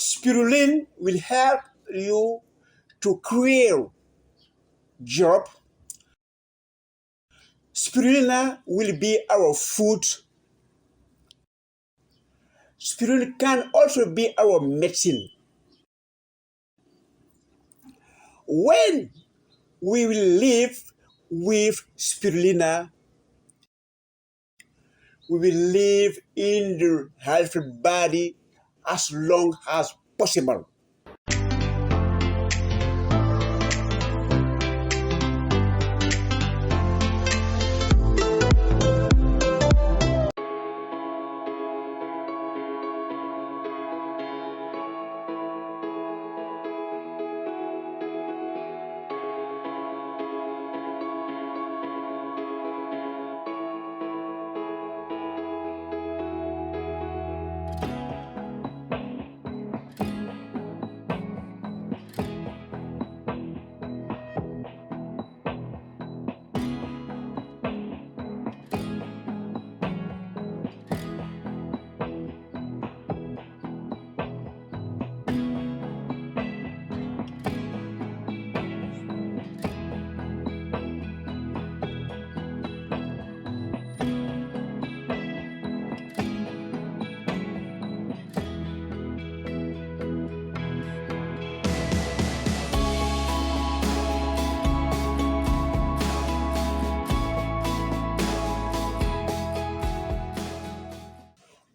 Spirulina will help you to create job. Spirulina will be our food. Spirulina can also be our medicine. When we will live with spirulina, we will live in the healthy body as long as possible.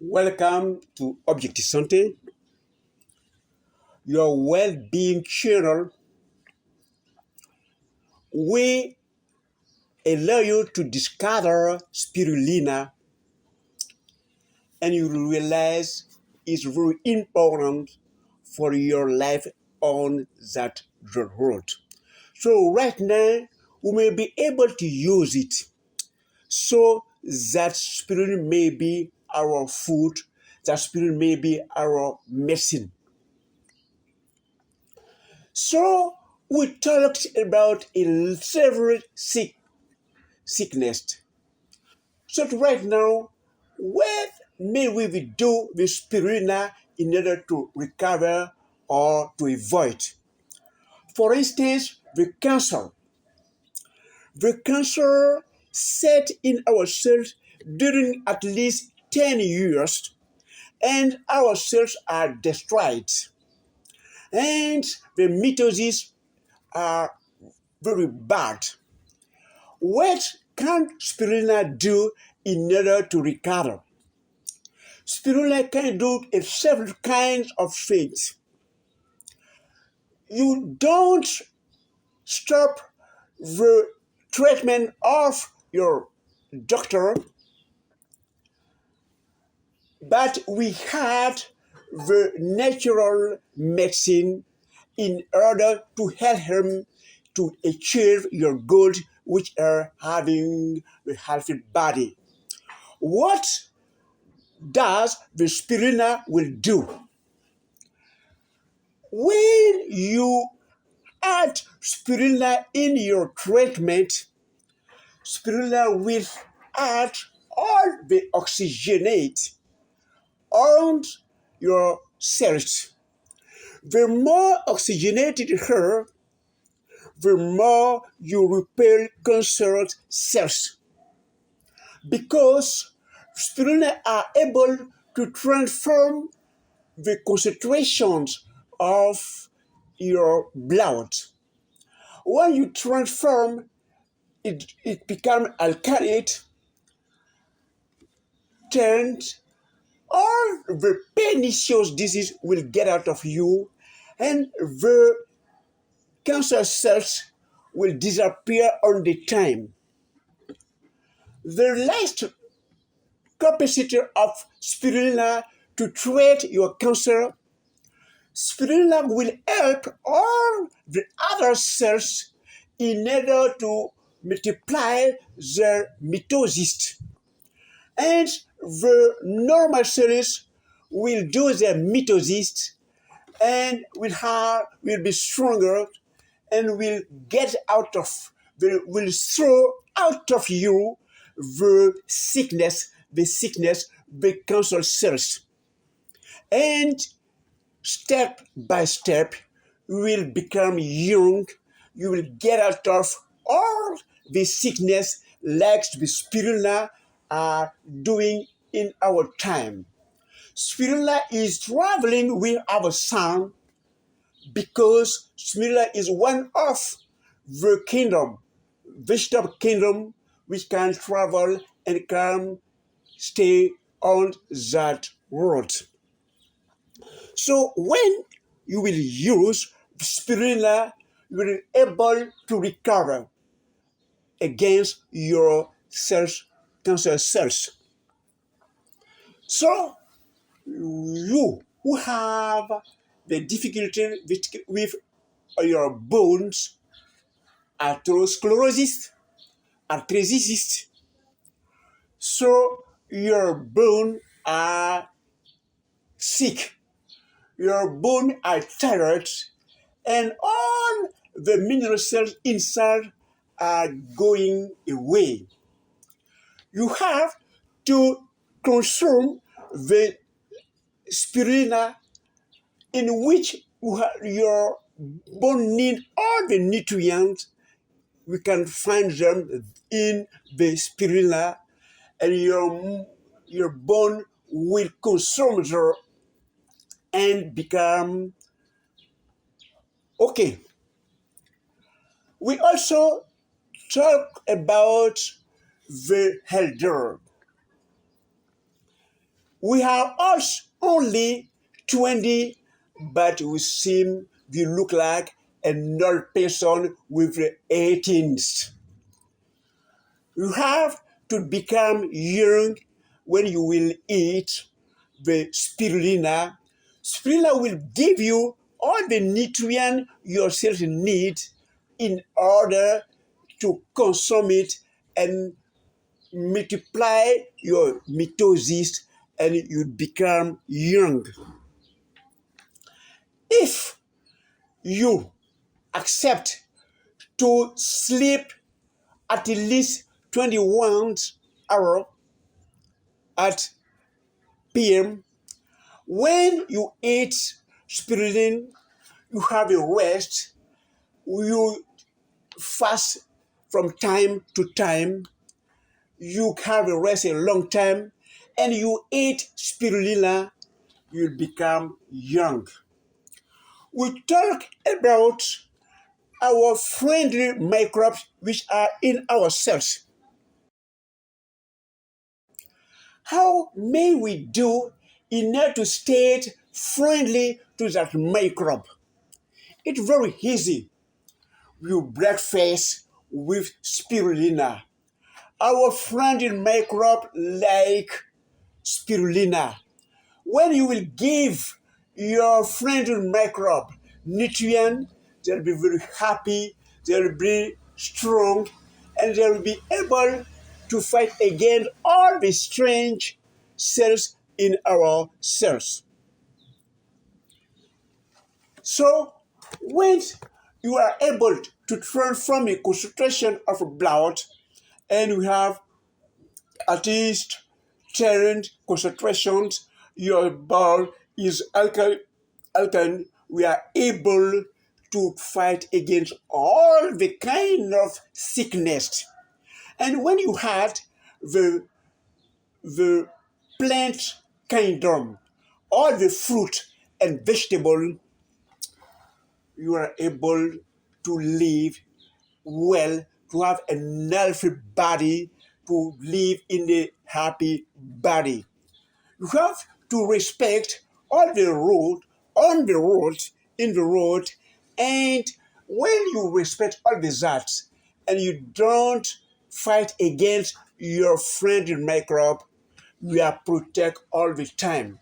Welcome to Objectif Santé, your well-being channel. We allow you to discover spirulina, and you will realize it's very important for your life on that road. So right now, we may be able to use it so that spirulina may be our food, that spirulina may be our medicine. So we talked about several sickness. So right now, what may we do with spirulina in order to recover or to avoid? For instance, the cancer. The cancer set in our cells during at least 10 years, and our cells are destroyed. And the mitosis are very bad. What can spirulina do in order to recover? Spirulina can do several kinds of things. You don't stop the treatment of your doctor, but we had the natural medicine in order to help him to achieve your goals, which are having a healthy body. What does the spirulina will do? When you add spirulina in your treatment, spirulina will add all the oxygenate on your cells. The more oxygenated her, the more you repel cancerous cells. Because spirulina are able to transform the concentrations of your blood. When you transform it becomes alkaline, and all the pernicious disease will get out of you, and the cancer cells will disappear on the time. The last capacity of spirulina to treat your cancer, spirulina will help all the other cells in order to multiply their mitosis. And the normal cells will do their mitosis and will be stronger and will get out of, will throw out of you the sickness, the cancer cells. And step by step, you will become young. You will get out of all the sickness like the spirulina are doing in our time. Spirulina is traveling with our sound because spirulina is one of the kingdom, vegetable kingdom, which can travel and can stay on that road. So when you will use spirulina, you will be able to recover against your cells, cancer cells. So you who have the difficulty with your bones, atherosclerosis, arthritis, so your bone are sick, your bone are tired, and all the mineral cells inside are going away. You have to consume the spirulina in which your bone need all the nutrients. We can find them in the spirulina, and your bone will consume them and become okay. We also talk about the elder. We have us only 20, but we look like an old person with the 18s. You have to become young when you will eat the spirulina. Spirulina will give you all the nutrients your cells need in order to consume it and multiply your mitosis, and you become young. If you accept to sleep at least 21 hours at PM, when you eat spirulina, you have a rest, you fast from time to time, you have a rest a long time, and you eat spirulina, you become young. We talk about our friendly microbes which are in our cells. How may we do in order to stay friendly to that microbe? It's very easy. You breakfast with spirulina. Our friendly microbe like spirulina. When you will give your friendly microbe nutrient, they'll be very happy, they'll be strong, and they'll be able to fight against all the strange cells in our cells. So when you are able to transform a concentration of blood, and we have at least 10 concentrations, your blood is alkaline, we are able to fight against all the kind of sickness. And when you had the plant kingdom, all the fruit and vegetable, you are able to live well, to have a healthy body, to live in a happy body. You have to respect all the road, on the road, in the road, and when you respect all the that, and you don't fight against your friend in microbe, you are protected all the time.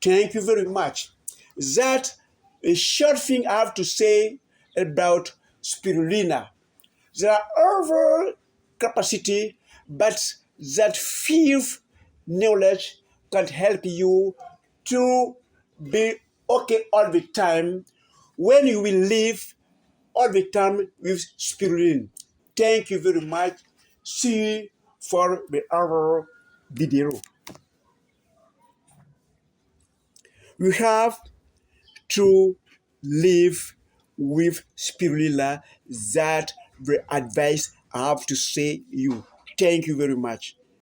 Thank you very much. That a short thing I have to say about spirulina. There are other capacity, but that fifth knowledge can help you to be okay all the time when you will live all the time with spirulina. Thank you very much. See you for the other video. You have to live with spirulina. That the advice I have to say you. Thank you very much.